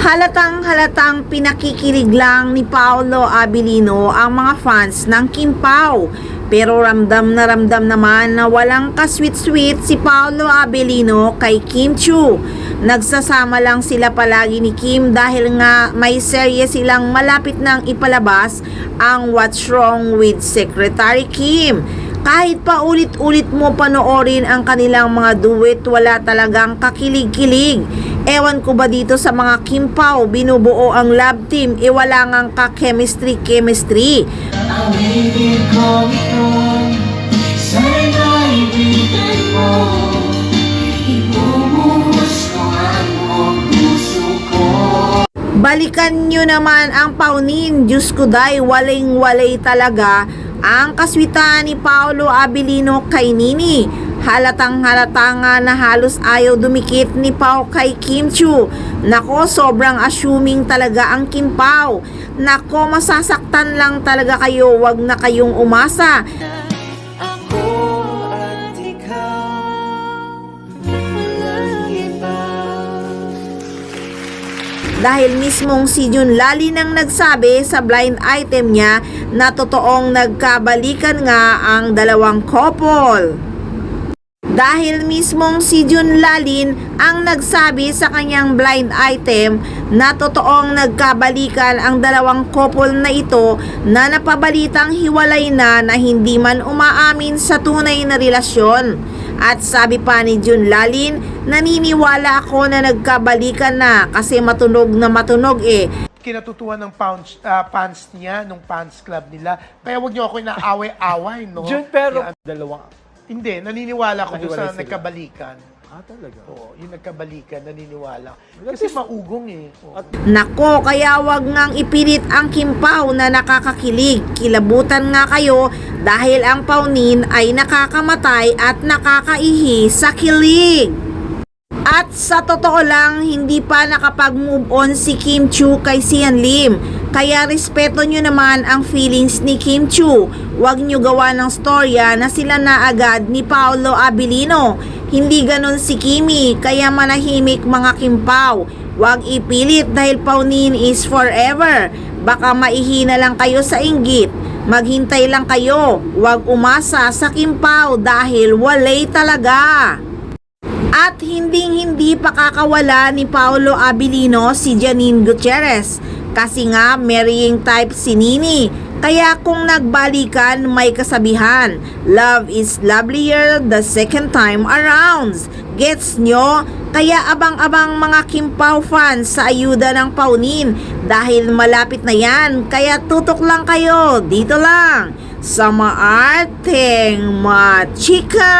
Halatang-halatang pinakikilig lang ni Paolo Abilino ang mga fans ng Kim Pao. Pero ramdam naman na walang ka-sweet-sweet si Paolo Abilino kay Kim Chiu. Nagsasama lang sila palagi ni Kim dahil nga may serye silang malapit nang ipalabas, ang What's Wrong with Secretary Kim. Kahit pa ulit-ulit mo panoorin ang kanilang mga duet, wala talagang kakilig-kilig. Ewan ko ba dito sa mga Kim Pao, binubuo ang love team, wala ngang ka-chemistry. Ang ibig ko ito, sana ibigay mo. Ibubuhos ko ang buong puso ko. Balikan nyo naman ang Paunin. Diyos ko day, waling-walay talaga ang kaswitan ni Paolo Abilino kay Nini. Halatang-halata nga na halos ayaw dumikit ni Pao kay Kim Chiu. Nako, sobrang assuming talaga ang Kim Pao. Nako, masasaktan lang talaga kayo, wag na kayong umasa. Ako at ikaw, walang iba. Dahil mismong si Jun Lali nang nagsabi sa blind item niya na totoong nagkabalikan nga ang dalawang couple. Dahil mismong si Jun Lalin ang nagsabi sa kanyang blind item na totoong nagkabalikan ang dalawang couple na ito na napabalitang hiwalay na hindi man umaamin sa tunay na relasyon. At sabi pa ni Jun Lalin, naniniwala ako na nagkabalikan na kasi matunog na matunog Kinatutuwa ng fans niya, nung fans club nila. Kaya wag niyo ako inaaway-away, no? Jun, pero dalawang... Hindi, naniniwala ko doon sa Naghiwalay sila. nagkabalikan. talaga? Oo, yung nagkabalikan, naniniwala. Kasi maugong Oo. Nako, kaya wag ngang ipilit ang Kim Pao na nakakakilig. Kilabutan nga kayo dahil ang Paunin ay nakakamatay at nakakaihi sa kilig. At sa totoo lang, hindi pa nakapag-move on si Kim Chiu kay Sian Lim. Kaya respeto nyo naman ang feelings ni Kim Chiu. Huwag nyo gawa ng storya na sila na agad ni Paolo Abilino. Hindi ganon si Kimi, kaya manahimik mga Kim Pao. Huwag ipilit dahil Paunin is forever. Baka maihina lang kayo sa inggit. Maghintay lang kayo. Huwag umasa sa Kim Pao dahil walay talaga. At hindi pa kakawala ni Paolo Abilino si Janine Gutierrez. Kasi nga marrying type si Nini. Kaya kung nagbalikan, may kasabihan, love is lovelier the second time around. Gets nyo? Kaya abang-abang mga Kim Pao fans sa ayuda ng Paunin dahil malapit na yan. Kaya tutok lang kayo dito lang sa Maarteng Machika.